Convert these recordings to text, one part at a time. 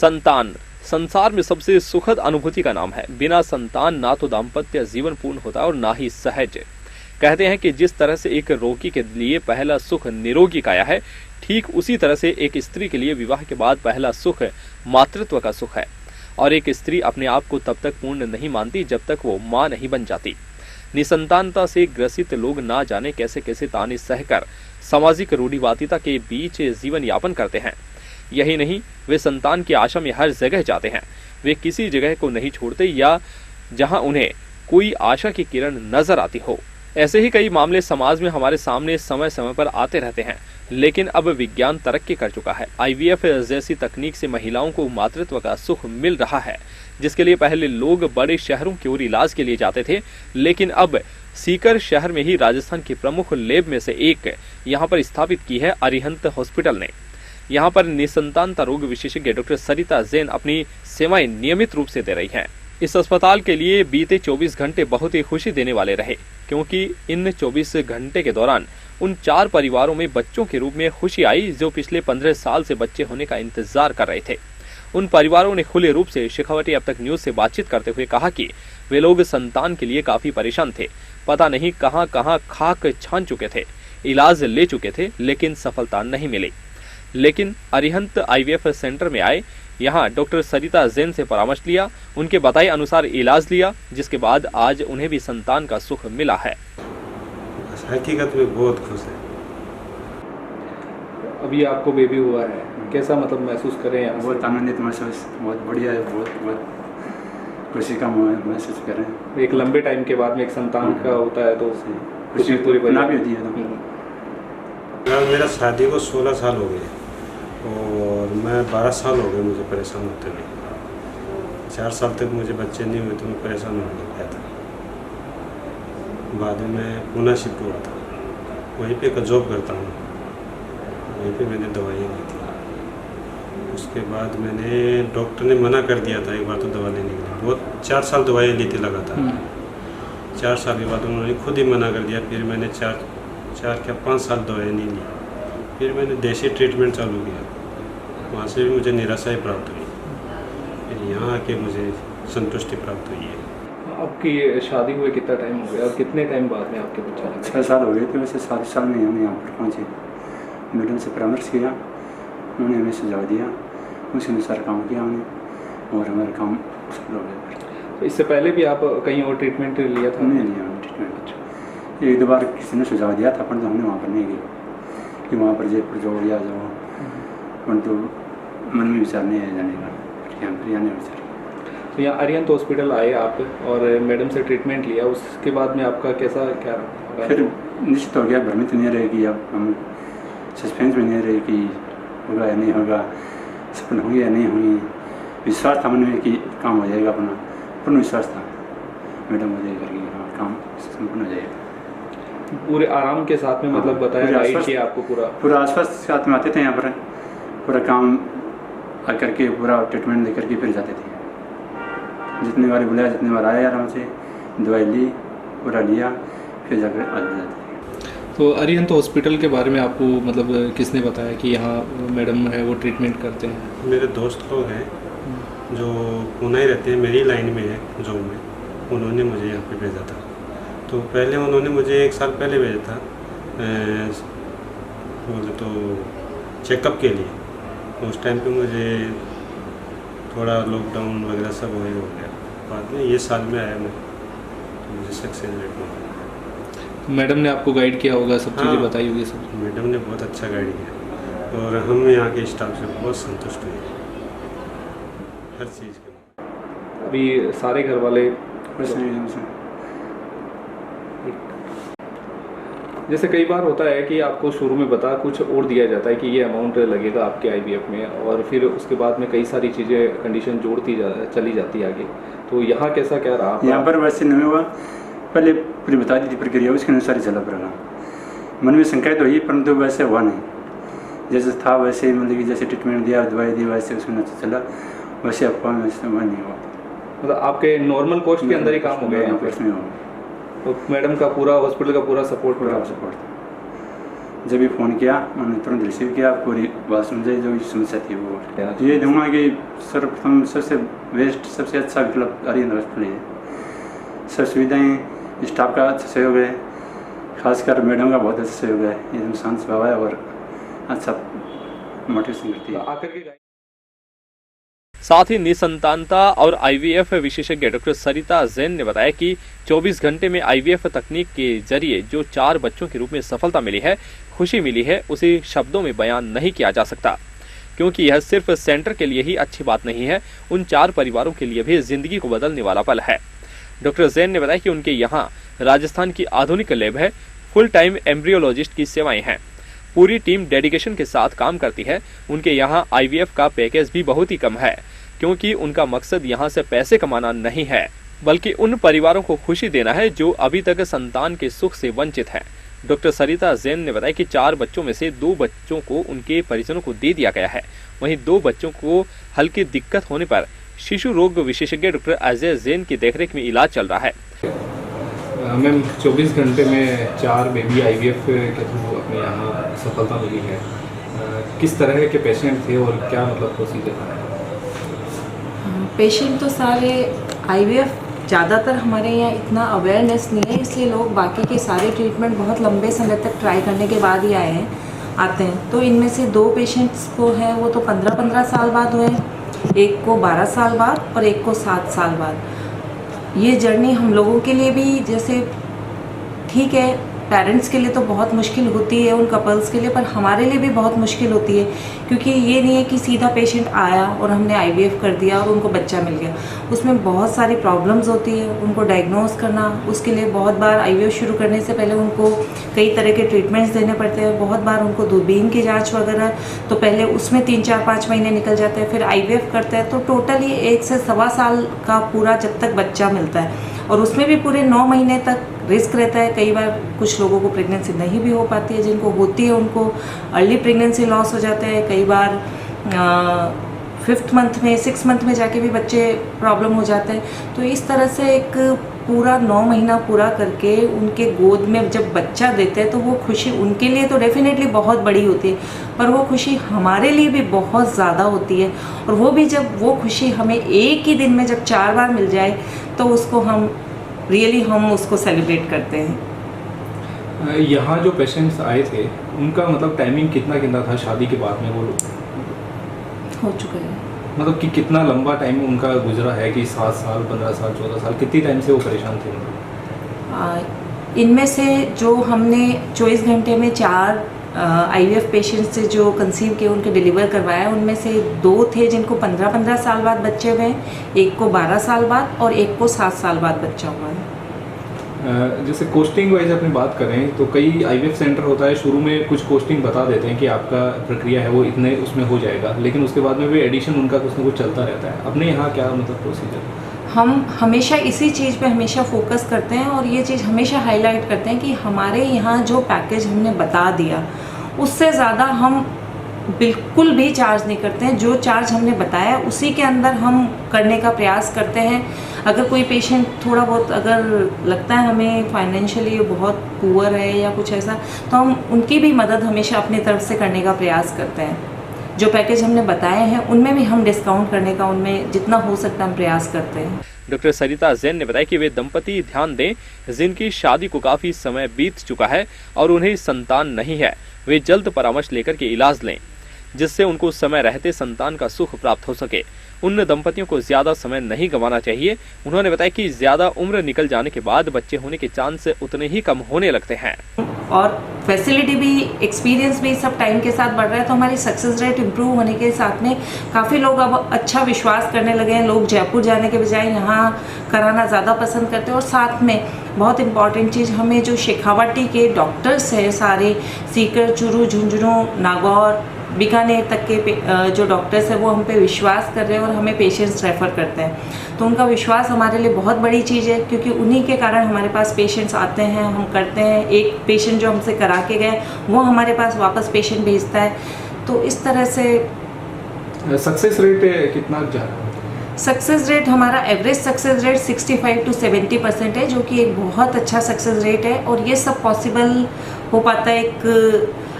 संतान संसार में सबसे सुखद अनुभूति का नाम है। बिना संतान ना तो दाम्पत्य जीवन पूर्ण होता और ना ही सहज। कहते हैं कि जिस तरह से एक रोगी के लिए पहला सुख निरोगी काया है, ठीक उसी तरह से एक स्त्री के लिए विवाह के बाद पहला सुख मातृत्व का सुख है। और एक स्त्री अपने आप को तब तक पूर्ण नहीं मानती जब तक वो मां नहीं बन जाती। निसंतानता से ग्रसित लोग ना जाने कैसे कैसे ताने सहकर सामाजिक रूढ़िवादिता के बीच जीवन यापन करते हैं। यही नहीं, वे संतान की आशा में हर जगह जाते हैं। वे किसी जगह को नहीं छोड़ते या जहां उन्हें कोई आशा की किरण नजर आती हो। ऐसे ही कई मामले समाज में हमारे सामने समय समय पर आते रहते हैं। लेकिन अब विज्ञान तरक्की कर चुका है। IVF जैसी तकनीक से महिलाओं को मातृत्व का सुख मिल रहा है, जिसके लिए पहले लोग बड़े शहरों की ओर इलाज के लिए जाते थे। लेकिन अब सीकर शहर में ही राजस्थान की प्रमुख लैब में से एक यहाँ पर स्थापित की है अरिहंत हॉस्पिटल ने। यहाँ पर निसंतानता रोग विशेषज्ञ डॉक्टर सरिता जैन अपनी सेवाएं नियमित रूप से दे रही हैं। इस अस्पताल के लिए बीते 24 घंटे बहुत ही खुशी देने वाले रहे, क्योंकि इन 24 घंटे के दौरान उन 4 परिवारों में बच्चों के रूप में खुशी आई जो पिछले 15 साल से बच्चे होने का इंतजार कर रहे थे। उन परिवारों ने खुले रूप से शेखावटी अब तक न्यूज से बातचीत करते हुए कहा कि वे लोग संतान के लिए काफी परेशान थे। पता नहीं कहां कहां खाक छान चुके थे, इलाज ले चुके थे, लेकिन सफलता नहीं मिली। लेकिन अरिहंत IVF सेंटर में आए, यहाँ डॉक्टर सरिता जैन से परामर्श लिया, उनके बताए अनुसार इलाज लिया, जिसके बाद आज उन्हें भी संतान का सुख मिला है। हकीकत में बहुत खुश है। अभी आपको बेबी हुआ है, कैसा मतलब महसूस करें? यहाँ बहुत आनंदित महसूस, बहुत बढ़िया है, बहुत खुशी का महसूस करें। एक लंबे टाइम के बाद में एक संतान का होता है तो खुशी पूरी भी होती है। मेरा शादी को 16 साल हो गए और मैं 12 साल हो गए मुझे परेशान होते हुए। 4 साल तक मुझे बच्चे नहीं हुए तो मैं परेशान होने लग गया था। बाद में मैं पुणे शिफ्ट हुआ था, वहीं पे एक जॉब करता हूँ, वहीं पे मैंने दवाइयाँ ली थी। उसके बाद मैंने डॉक्टर ने मना कर दिया था एक बार तो दवा लेने के लिए। बहुत 4 साल दवाइयाँ ली थी लगातार। 4 साल के बाद उन्होंने खुद ही मना कर दिया। फिर मैंने 4 या 5 साल दवाई नहीं ली। फिर मैंने देसी ट्रीटमेंट चालू किया, वहाँ से भी मुझे निराशा ही प्राप्त हुई। फिर यहाँ आके मुझे संतुष्टि प्राप्त हुई है। आपकी शादी हुए कितना टाइम हो गया और कितने टाइम बाद में आपके बच्चा लगा? 6 साल हो गए थे। वैसे 7 साल में हम यहाँ पर पहुँचे। मैडम से परामर्श किया, उन्होंने हमें सुझाव दिया, उसी अनुसार काम किया हमने और हमारा काम सफल हो गया। तो इससे पहले भी आप कहीं और ट्रीटमेंट लिया था? नहीं लिया ट्रीटमेंट। एक 2 बार किसी ने सुझाव दिया था, परंतु हमने वहाँ पर नहीं गए कि वहाँ पर जयपुर जाओ या जाओ, परंतु मन में विचार नहीं है जाने का, यहाँ पर आने विचार। तो यहाँ अरिहंत हॉस्पिटल आए आप और मैडम से ट्रीटमेंट लिया, उसके बाद में आपका कैसा क्या रहा? फिर निश्चित हो गया, भ्रमित नहीं रहे कि अब हम सस्पेंस में नहीं रहे कि होगा या नहीं होगा, सफल होंगे या नहीं होंगे। विश्वास था मन में कि काम हो जाएगा, अपना पूर्ण विश्वास था मैडम हो जाएगा कि हाँ काम संपूर्ण हो जाएगा। पूरे आराम के साथ में मतलब बताया गाइड किया आपको पूरा आसपास साथ में आते थे यहाँ पर, पूरा काम आकर के पूरा ट्रीटमेंट दे करके फिर जाते थे। जितने बार बुलाया जितने बार आया आराम से, दवाई ली, पूरा लिया, फिर जाकर आ जाते थे। तो अरिहंत हॉस्पिटल के बारे में आपको मतलब किसने बताया कि यहाँ मैडम है वो ट्रीटमेंट करते हैं? मेरे दोस्त लोग हैं जो पुणे ही रहते हैं, मेरी लाइन में है जॉब में, उन्होंने मुझे यहाँ पे भेजा था। तो पहले उन्होंने मुझे 1 साल पहले भेजा था बोले तो चेकअप के लिए। उस टाइम पे मुझे थोड़ा लॉकडाउन वगैरह सब हो गया। बाद में ये साल में आया मैं, तो मुझे सक्सेस रेट मिला। मैडम ने आपको गाइड किया होगा, सब चीज़ें बताई होगी सब? मैडम ने बहुत अच्छा गाइड किया और हम यहाँ के स्टाफ से बहुत संतुष्ट हुए हर चीज़ के। अभी सारे घर वाले जैसे कई बार होता है कि आपको शुरू में बता कुछ और दिया जाता है कि ये अमाउंट लगेगा आपके IVF में, और फिर उसके बाद में कई सारी चीज़ें कंडीशन जोड़ती चली जाती है आगे। तो यहाँ कैसा क्या रहा? यहाँ पर वैसे नहीं हुआ, पहले पूरी बता दी थी प्रक्रिया, उसके अनुसार ही चला पड़ा। मन में शंकाएं तो हुई, परंतु वैसे हुआ नहीं। जैसे था वैसे ही, मतलब कि जैसे ट्रीटमेंट दिया, दवाई दी, वैसे उसके अनुसार चला, वैसे अफवाह वैसे हुआ नहीं हुआ। मतलब आपके नॉर्मल कॉस्ट के अंदर ही काम हो गया यहाँ पे? में हुआ। तो मैडम का पूरा हॉस्पिटल का पूरा सपोर्ट पूरा सपोर्ट जब भी फ़ोन किया उन्होंने तुरंत रिसीव किया, पूरी बात समझाई, जो भी समस्या थी वो। ये दूँगा कि सर्वप्रथम सबसे बेस्ट सबसे अच्छा विकल्प आर्यन हॉस्पिटल है। सब सुविधाएँ, स्टाफ का अच्छा सहयोग है, खासकर मैडम का बहुत अच्छा सहयोग है। एकदम शांत स्वभाव है और अच्छा मोटिवेशन करती है। साथ ही निसंतानता और आईवीएफ विशेषज्ञ डॉक्टर सरिता जैन ने बताया कि 24 घंटे में आईवीएफ तकनीक के जरिए जो 4 बच्चों के रूप में सफलता मिली है, खुशी मिली है, उसे शब्दों में बयान नहीं किया जा सकता, क्योंकि यह सिर्फ सेंटर के लिए ही अच्छी बात नहीं है, उन 4 परिवारों के लिए भी जिंदगी को बदलने वाला पल है। डॉक्टर जैन ने बताया कि उनके यहाँ राजस्थान की आधुनिक लैब है, फुल टाइम एम्ब्रियोलॉजिस्ट की सेवाएं हैं, पूरी टीम डेडिकेशन के साथ काम करती है। उनके यहाँ आईवीएफ का पैकेज भी बहुत ही कम है, क्योंकि उनका मकसद यहाँ से पैसे कमाना नहीं है, बल्कि उन परिवारों को खुशी देना है जो अभी तक संतान के सुख से वंचित हैं। डॉक्टर सरिता जैन ने बताया कि 4 बच्चों में से 2 बच्चों को उनके परिजनों को दे दिया गया है, वहीं 2 बच्चों को हल्की दिक्कत होने पर शिशु रोग विशेषज्ञ डॉक्टर अजय जैन की देखरेख में इलाज चल रहा है। मैम 24 घंटे में 4 बेबी आईवीएफ के थ्रू अपने यहाँ सफलता मिली है। किस तरह के पेशेंट थे और क्या मतलब प्रोसीजर था? पेशेंट तो सारे आईवीएफ ज़्यादातर हमारे यहाँ इतना अवेयरनेस नहीं है, इसलिए लोग बाकी के सारे ट्रीटमेंट बहुत लंबे समय तक ट्राई करने के बाद ही आते हैं। तो इनमें से 2 पेशेंट्स को है वो तो 15-15 साल बाद हुए, एक को 12 साल बाद और एक को 7 साल बाद। ये जर्नी हम लोगों के लिए भी जैसे ठीक है, पेरेंट्स के लिए तो बहुत मुश्किल होती है, उन कपल्स के लिए, पर हमारे लिए भी बहुत मुश्किल होती है, क्योंकि ये नहीं है कि सीधा पेशेंट आया और हमने आईवीएफ कर दिया और उनको बच्चा मिल गया। उसमें बहुत सारी प्रॉब्लम्स होती है, उनको डायग्नोस करना, उसके लिए बहुत बार आईवीएफ शुरू करने से पहले उनको कई तरह के ट्रीटमेंट्स देने पड़ते हैं, बहुत बार उनको दूरबीन की जाँच वगैरह, तो पहले उसमें 3-4-5 महीने निकल जाते हैं, फिर आईवीएफ करते हैं, तो टोटली 1 से सवा साल का पूरा जब तक बच्चा मिलता है, और उसमें भी पूरे 9 महीने तक रिस्क रहता है। कई बार कुछ लोगों को प्रेगनेंसी नहीं भी हो पाती है, जिनको होती है उनको अर्ली प्रेगनेंसी लॉस हो जाते हैं, कई बार 5th मंथ में 6 मंथ में जाके भी बच्चे प्रॉब्लम हो जाते हैं। तो इस तरह से एक पूरा 9 महीना पूरा करके उनके गोद में जब बच्चा देते हैं तो वो खुशी उनके लिए तो डेफिनेटली बहुत बड़ी होती है, पर वो खुशी हमारे लिए भी बहुत ज़्यादा होती है, और वो भी जब वो खुशी हमें एक ही दिन में जब 4 बार मिल जाए तो उसको हम उसको सेलिब्रेट करते हैं। यहाँ जो पेशेंट्स आए थे उनका मतलब टाइमिंग कितना था शादी के बाद में वो हो चुका है, मतलब कि कितना लंबा टाइम उनका गुजरा है कि 7 साल 15 साल 14 साल कितनी टाइम से वो परेशान थे? इनमें से जो हमने 24 घंटे में 4 आईवीएफ पेशेंट से जो कंसीव किए उनके डिलीवर करवाया, उनमें से 2 थे जिनको 15-15 साल बाद बच्चे हुए, एक को 12 साल बाद और एक को 7 साल बाद बच्चा हुआ है। जैसे कोस्टिंग वाइज अपनी बात करें तो कई आईवीएफ सेंटर होता है, शुरू में कुछ कोस्टिंग बता देते हैं कि आपका प्रक्रिया है वो इतने उसमें हो जाएगा, लेकिन उसके बाद में भी एडिशन उनका कुछ ना कुछ चलता रहता है। अपने यहाँ क्या मतलब प्रोसीजर? हम हमेशा इसी चीज़ पे हमेशा फोकस करते हैं और ये चीज़ हमेशा हाईलाइट करते हैं कि हमारे यहाँ जो पैकेज हमने बता दिया उससे ज़्यादा हम बिल्कुल भी चार्ज नहीं करते हैं। जो चार्ज हमने बताया उसी के अंदर हम करने का प्रयास करते हैं। अगर कोई पेशेंट थोड़ा बहुत अगर लगता है हमें फाइनेंशियली बहुत पुअर है या कुछ ऐसा, तो हम उनकी भी मदद हमेशा अपनी तरफ से करने का प्रयास करते हैं। जो पैकेज हमने बताए हैं उनमें भी हम डिस्काउंट करने का उनमें जितना हो सकता है हम प्रयास करते हैं। डॉक्टर सरिता जैन ने बताया कि वे दंपति ध्यान दें जिनकी शादी को काफी समय बीत चुका है और उन्हें संतान नहीं है, वे जल्द परामर्श लेकर के इलाज लें जिससे उनको समय रहते संतान का सुख प्राप्त हो सके। उन दंपतियों को ज्यादा समय नहीं गंवाना चाहिए। उन्होंने बताया कि ज्यादा उम्र निकल जाने के बाद बच्चे होने के चांस उतने ही कम होने लगते हैं और फैसिलिटी भी, एक्सपीरियंस भी सब टाइम के साथ बढ़ रहा है, तो हमारी सक्सेस रेट इम्प्रूव होने के साथ में काफ़ी लोग अब अच्छा विश्वास करने लगे हैं। लोग जयपुर जाने के बजाय यहाँ कराना ज़्यादा पसंद करते हैं। और साथ में बहुत इम्पॉर्टेंट चीज़, हमें जो शेखावाटी के डॉक्टर्स हैं सारे, सीकर, चूरू, झुंझुनू, नागौर, बीकानेर तक के जो डॉक्टर्स हैं वो हम पे विश्वास कर रहे हैं और हमें पेशेंट्स रेफ़र करते हैं। तो उनका विश्वास हमारे लिए बहुत बड़ी चीज़ है, क्योंकि उन्हीं के कारण हमारे पास पेशेंट्स आते हैं, हम करते हैं। एक पेशेंट जो हमसे करा के गए वो हमारे पास वापस पेशेंट भेजता है। तो इस तरह से सक्सेस रेट कितना जा रहा है? सक्सेस रेट हमारा एवरेज सक्सेस रेट 65 to 70% है, जो कि एक बहुत अच्छा सक्सेस रेट है। और ये सब पॉसिबल हो पाता है एक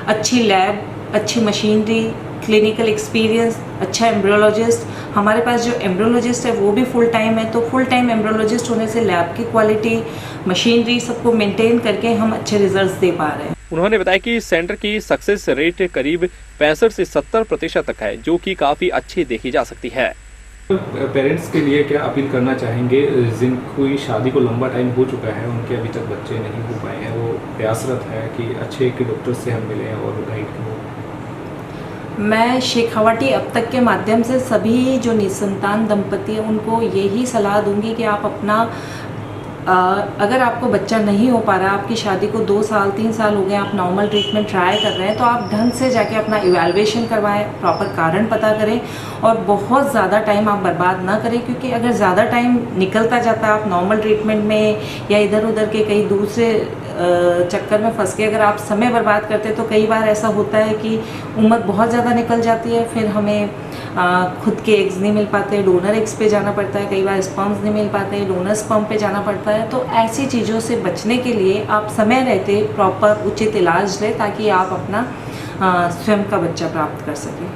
अच्छी लैब, अच्छी मशीनरी, क्लिनिकल एक्सपीरियंस, अच्छा एम्ब्रियोलॉजिस्ट। हमारे पास जो एम्ब्रियोलॉजिस्ट है वो भी फुल टाइम है, तो फुल टाइम एम्ब्रियोलॉजिस्ट होने से लैब की क्वालिटी, मशीनरी सबको मेंटेन करके हम अच्छे रिजल्ट्स दे पा रहे हैं। उन्होंने बताया कि सेंटर की सक्सेस रेट करीब 65 से 70% तक है, जो कि काफी अच्छी देखी जा सकती है। पेरेंट्स के लिए क्या अपील करना चाहेंगे जिनकी शादी को लंबा टाइम हो चुका है, उनके अभी तक बच्चे नहीं हो पाए हैं, वो प्रयासरत है कि अच्छे एक डॉक्टर से हम मिलें और गाइड करें? मैं शेखावाटी अब तक के माध्यम से सभी जो निसंतान दंपति हैं उनको यही सलाह दूंगी कि आप अपना अगर आपको बच्चा नहीं हो पा रहा, आपकी शादी को 2 साल 3 साल हो गए, आप नॉर्मल ट्रीटमेंट ट्राई कर रहे हैं, तो आप ढंग से जाके अपना इवैल्यूएशन करवाएं, प्रॉपर कारण पता करें और बहुत ज़्यादा टाइम आप बर्बाद ना करें, क्योंकि अगर ज़्यादा टाइम निकलता जाता है आप नॉर्मल ट्रीटमेंट में या इधर उधर के कई दूसरे चक्कर में फंस के अगर आप समय बर्बाद करते हैं, तो कई बार ऐसा होता है कि उम्र बहुत ज़्यादा निकल जाती है, फिर हमें खुद के एग्स नहीं मिल पाते, डोनर एग्स पे जाना पड़ता है, कई बार स्पर्म्स नहीं मिल पाते, डोनर स्पर्म पे जाना पड़ता है। तो ऐसी चीज़ों से बचने के लिए आप समय रहते प्रॉपर उचित इलाज लें, ताकि आप अपना स्वयं का बच्चा प्राप्त कर सकें।